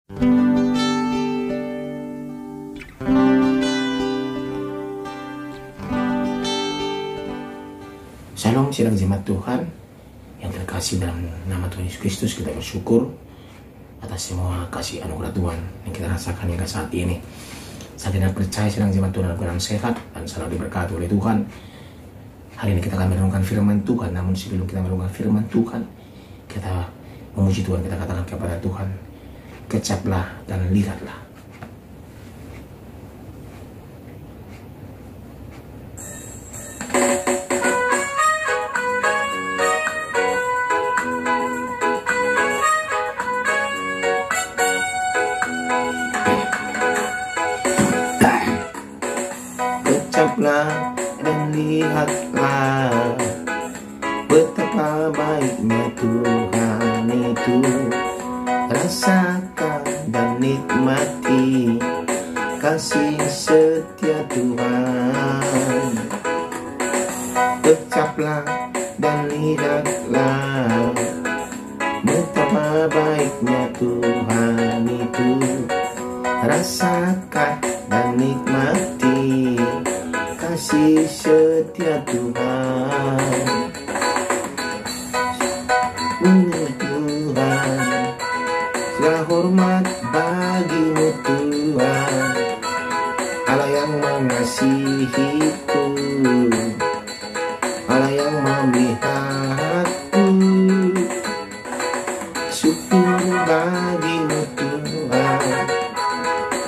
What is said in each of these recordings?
Shalom sidang jemaat Tuhan yang terkasih dalam nama Tuhan Yesus Kristus. Kita bersyukur atas semua kasih anugerah Tuhan yang kita rasakan hingga saat ini. Saya tidak percaya sidang jemaat Tuhan dalam sehat dan selalu diberkati oleh Tuhan. Hari ini kita akan merenungkan firman Tuhan. Namun sebelum kita merenungkan firman Tuhan, kita memuji Tuhan. Kita katakan kepada Tuhan, kecaplah dan lihatlah. Kecaplah dan lihatlah betapa baiknya Tuhan itu. Rasakan dan nikmati kasih setia Tuhan. Kecaplah dan lihatlah betapa baiknya Tuhan itu. Rasakan dan nikmati kasih setia Tuhan. Tuhan, segala hormat bagimu Tuhan, Allah yang mengasihiku, Allah yang memeliharatu. Syukur bagimu Tuhan,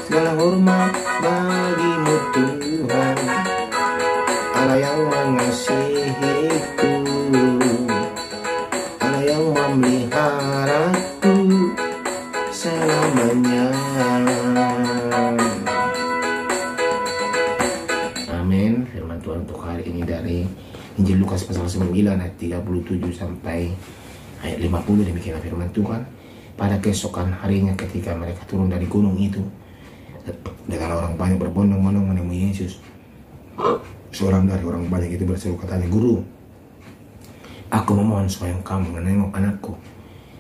segala hormat bagimu Tuhan, Allah yang mengasihiku, Allah yang memeliharaku selamanya. Amin. Firman Tuhan untuk hari ini dari Injil Lukas pasal 9 ayat 37 sampai ayat 50. Demikian firman Tuhan. Pada keesokan harinya ketika mereka turun dari gunung itu, datanglah orang banyak berbondong-bondong menemui Yesus. Seorang dari orang banyak itu berseru katanya, "Guru, aku memohon supaya kamu menengok anakku,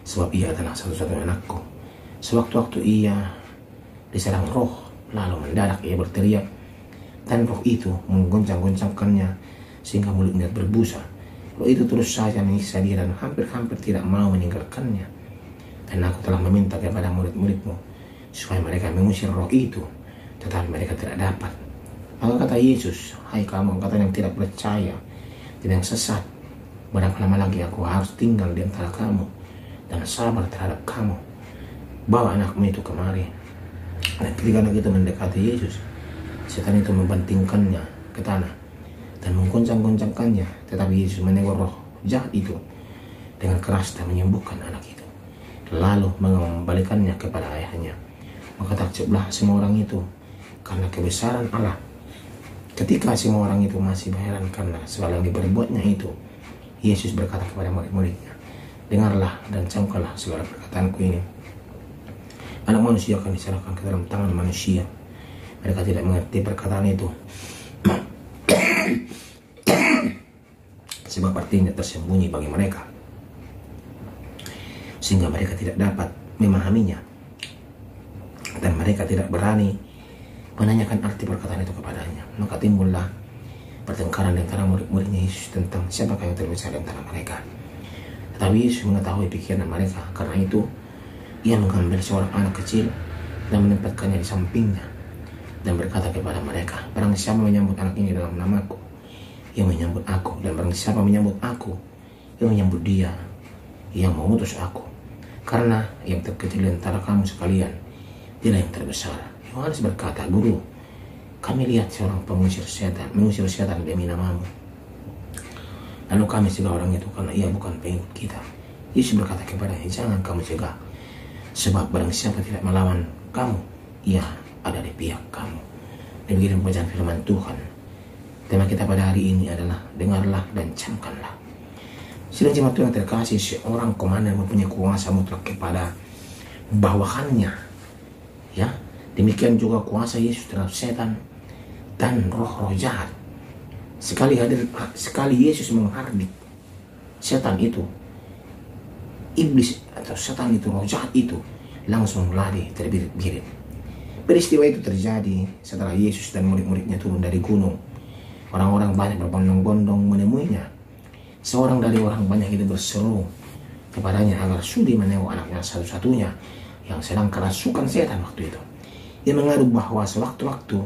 sebab ia adalah satu-satunya anakku. Sewaktu-waktu ia diserang roh, lalu mendadak ia berteriak, dan roh itu menggoncang-goncangkannya sehingga mulutnya berbusa. Roh itu terus saja menyiksa dia dan hampir-hampir tidak mau meninggalkannya. Dan aku telah meminta kepada murid-muridmu supaya mereka mengusir roh itu, tetapi mereka tidak dapat." Maka kata Yesus, "Hai kamu angkatan yang tidak percaya dan yang sesat, berapa lama lagi aku harus tinggal di antara kamu dan sabar terhadap kamu? Bawa anakmu itu kemari." Dan ketika anak itu mendekati Yesus, setan itu membantingkannya ke tanah dan menggoncang-goncangkannya. Tetapi Yesus menegur roh jahat itu dengan keras dan menyembuhkan anak itu, lalu mengembalikannya kepada ayahnya. Maka takjublah semua orang itu karena kebesaran Allah. Ketika semua orang itu masih heran karena segala yang diperbuatnya itu, Yesus berkata kepada murid-muridnya, "Dengarlah dan camkanlah segala perkataanku ini. Anak manusia akan diserahkan ke dalam tangan manusia. Mereka tidak mengerti perkataan itu, sebab artinya tersembunyi bagi mereka, sehingga mereka tidak dapat memahaminya. Dan mereka tidak berani menanyakan arti perkataan itu kepadanya." Maka timbullah pertengkaran di antara murid-muridnya Yesus tentang siapakah yang terbesar di antara mereka. Tetapi Yesus mengetahui pikiran mereka. Karena itu ia mengambil seorang anak kecil dan menempatkannya di sampingnya dan berkata kepada mereka, "Barang siapa menyambut anak ini dalam namaku, ia menyambut aku. Dan barang siapa menyambut aku, ia menyambut dia yang mengutus aku. Karena yang terkecil di antara kamu sekalian, dialah yang terbesar." Yohanes berkata, "Guru, kami lihat seorang mengusir setan demi namamu. Lalu kami cegah orang itu karena ia bukan pengikut kita." Yesus berkata kepadanya, "Jangan kamu cegah, sebab barang siapa tidak melawan kamu, ia ada di pihak kamu." Demikian pembacaan firman Tuhan. Tema kita pada hari ini adalah dengarlah dan camkanlah. Sidang jemaat Tuhan terkasih, seorang komandan mempunyai kuasa mutlak kepada bawahannya. Ya, demikian juga kuasa Yesus terhadap setan dan roh-roh jahat. Sekali Yesus menghardik setan itu, iblis atau setan itu, roh jahat itu, langsung lari terbirit-birit. Peristiwa itu terjadi setelah Yesus dan murid-muridnya turun dari gunung. Orang-orang banyak berbondong-bondong menemuinya. Seorang dari orang banyak itu berseru kepadanya agar sudi menengok anaknya satu-satunya yang sedang kerasukan setan waktu itu. Dia mengadu bahwa sewaktu-waktu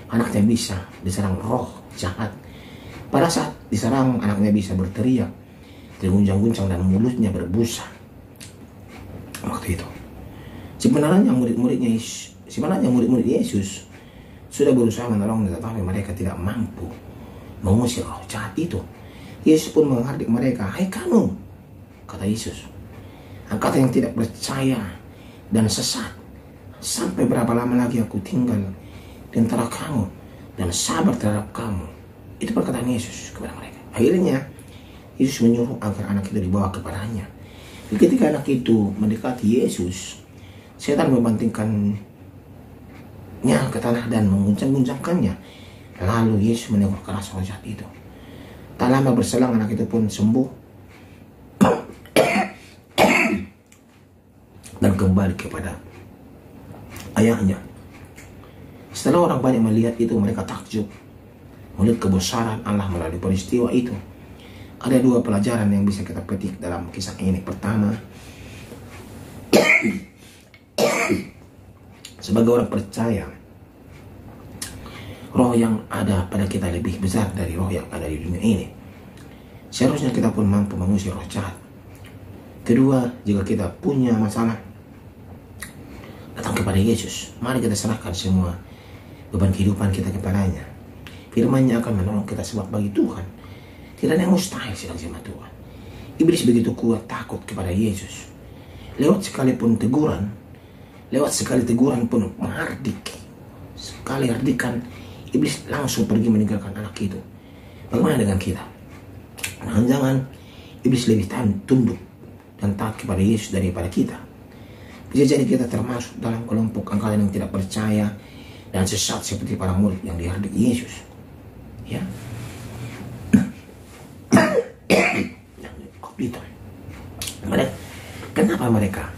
anaknya bisa diserang roh jahat. Pada saat diserang, anaknya bisa berteriak, terguncang-guncang dan mulutnya berbusa. Waktu itu, sebenarnya murid-murid Yesus sudah berusaha menolongnya, tetapi mereka tidak mampu mengusir roh jahat itu. Yesus pun menghardik mereka, "Hai kamu," kata Yesus, "kata yang tidak percaya dan sesat, sampai berapa lama lagi aku tinggal di antara kamu dan sabar terhadap kamu?" Itu perkataan Yesus kepada mereka. Akhirnya Yesus menyuruh agar anak itu dibawa kepadanya. Ketika anak itu mendekati Yesus, setan membantingkannya ke tanah dan mengguncang-guncangkannya. Lalu Yesus menegur keras roh jahat itu. Tak lama berselang anak itu pun sembuh dan kembali kepada ayahnya. Setelah orang banyak melihat itu, mereka takjub melihat kebesaran Allah melalui peristiwa itu. Ada dua pelajaran yang bisa kita petik dalam kisah ini. Pertama, sebagai orang percaya, roh yang ada pada kita lebih besar dari roh yang ada di dunia ini. Seharusnya kita pun mampu mengusir roh jahat. Kedua, jika kita punya masalah, datang kepada Yesus. Mari kita serahkan semua beban kehidupan kita kepadanya. Firman-Nya akan menolong kita, sebab bagi Tuhan tidak ada yang mustahil sedang sama Tuhan. Iblis begitu kuat takut kepada Yesus. Lewat sekali teguran pun menghardik. Sekali hardikan, iblis langsung pergi meninggalkan anak itu. Bagaimana dengan kita? Jangan-jangan iblis lebih tunduk dan taat kepada Yesus daripada kita. Bisa jadi kita termasuk dalam kelompok angkatan yang tidak percaya dan sesat seperti para murid yang dihardik Yesus. Ya. Itu. Kenapa mereka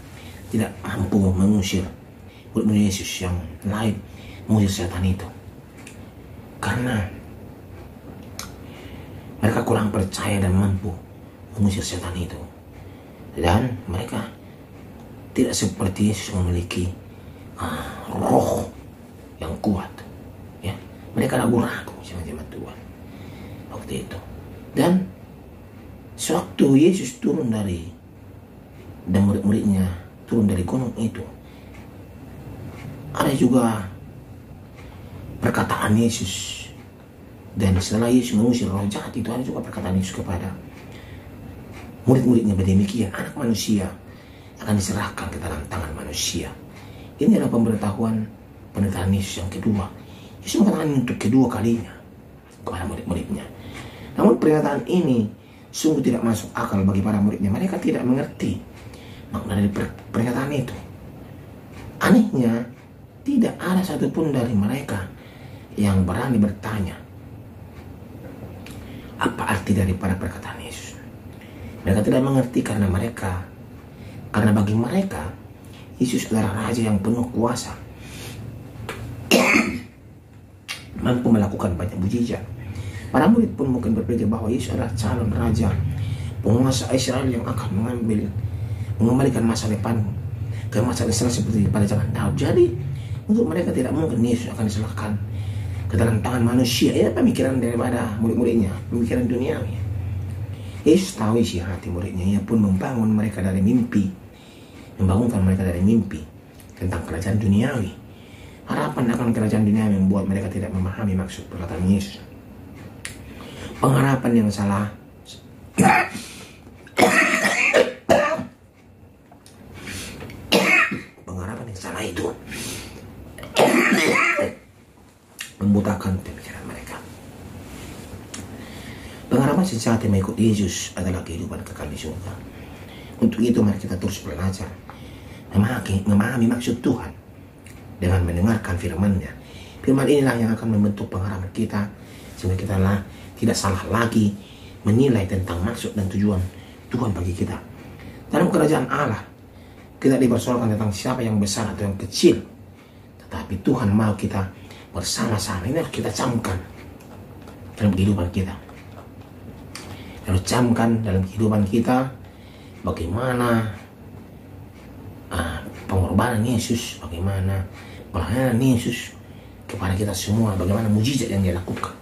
tidak mampu mengusir murid Yesus yang lain, mengusir setan itu? Karena mereka kurang percaya dan mampu mengusir setan itu. Dan mereka tidak seperti Yesus memiliki roh yang kuat. Ya, mereka ragu-ragu sama Tuhan waktu itu. Dan sewaktu Yesus turun dan murid-muridnya turun dari gunung itu, ada juga perkataan Yesus. Dan setelah Yesus mengusir roh jahat itu, ada juga perkataan Yesus kepada murid-muridnya demikian, anak manusia akan diserahkan ke dalam tangan manusia. Ini adalah pernyataan Yesus yang kedua. Yesus mengatakan untuk kedua kalinya kepada murid-muridnya. Namun pernyataan ini sungguh tidak masuk akal bagi para muridnya. Mereka tidak mengerti makna dari pernyataan itu. Anehnya, tidak ada satupun dari mereka yang berani bertanya apa arti daripada perkataan Yesus. Mereka tidak mengerti karena bagi mereka Yesus adalah raja yang penuh kuasa, mampu melakukan banyak mukjizat. Para murid pun mungkin berpikir bahwa Yesus adalah calon raja, penguasa Israel yang akan mengembalikan masa depan ke masa Israel seperti pada zaman Daud. Jadi untuk mereka tidak mungkin Yesus akan diserahkan ke dalam tangan manusia. Ini pemikiran daripada murid-muridnya, pemikiran duniawi. Yesus tahu isi hati muridnya. Ia pun membangunkan mereka dari mimpi tentang kerajaan duniawi. Harapan akan kerajaan duniawi membuat mereka tidak memahami maksud perkataan Yesus. Pengharapan yang salah itu membutakan pemikiran mereka. Pengharapan sejati mengikut Yesus adalah kehidupan kekal di surga. Untuk itu mari kita terus belajar memahami maksud Tuhan dengan mendengarkan firman-Nya. Firman inilah yang akan membentuk pengharapan kita sehingga kita tidak salah lagi menilai tentang maksud dan tujuan Tuhan bagi kita. Dalam kerajaan Allah Kita dipersoalkan tentang siapa yang besar atau yang kecil, tetapi Tuhan mau kita bersama-sama. Ini harus kita camkan dalam kehidupan kita. Harus camkan dalam kehidupan kita bagaimana pengorbanan Yesus, bagaimana pelayanan Yesus kepada kita semua, bagaimana mujizat yang dia lakukan.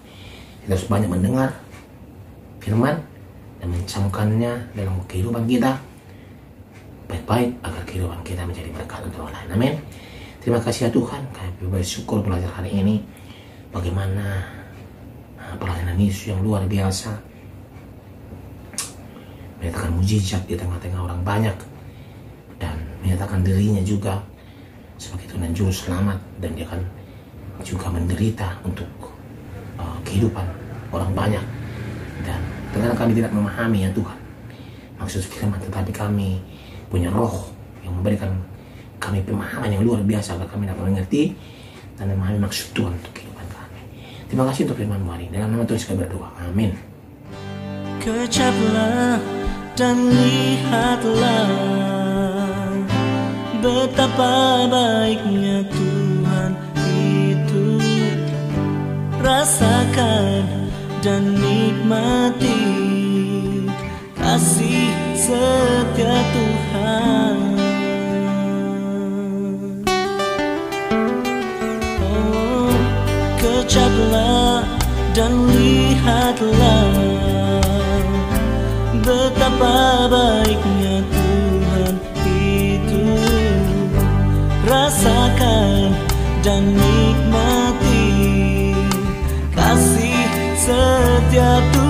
Kita harus banyak mendengar firman dan mencamkannya dalam kehidupan kita baik-baik agar kehidupan kita menjadi berkat untuk orang lain. Amin. Terima kasih ya Tuhan, kami bersyukur belajar hari ini bagaimana pelayanan Yesus yang luar biasa menyatakan mujizat di tengah-tengah orang banyak dan menyatakan dirinya juga sebagai Tuhan dan Juru Selamat, dan dia akan juga menderita untuk kehidupan orang banyak. Dan terkadang kami tidak memahami ya Tuhan maksud firman, tetapi kami punya roh yang memberikan kami pemahaman yang luar biasa agar kami dapat mengerti dan memahami maksud Tuhan untuk kehidupan kami. Terima kasih untuk firman hari. Dalam nama Tuhan kami berdoa. Amin. Kecaplah dan lihatlah betapa baiknya Tuhan itu. Rasakan dan nikmati kasih setia Tuhan. Oh, kecaplah dan lihatlah betapa baiknya Tuhan itu. Rasakan dan nikmati kasih setiap Tuhan.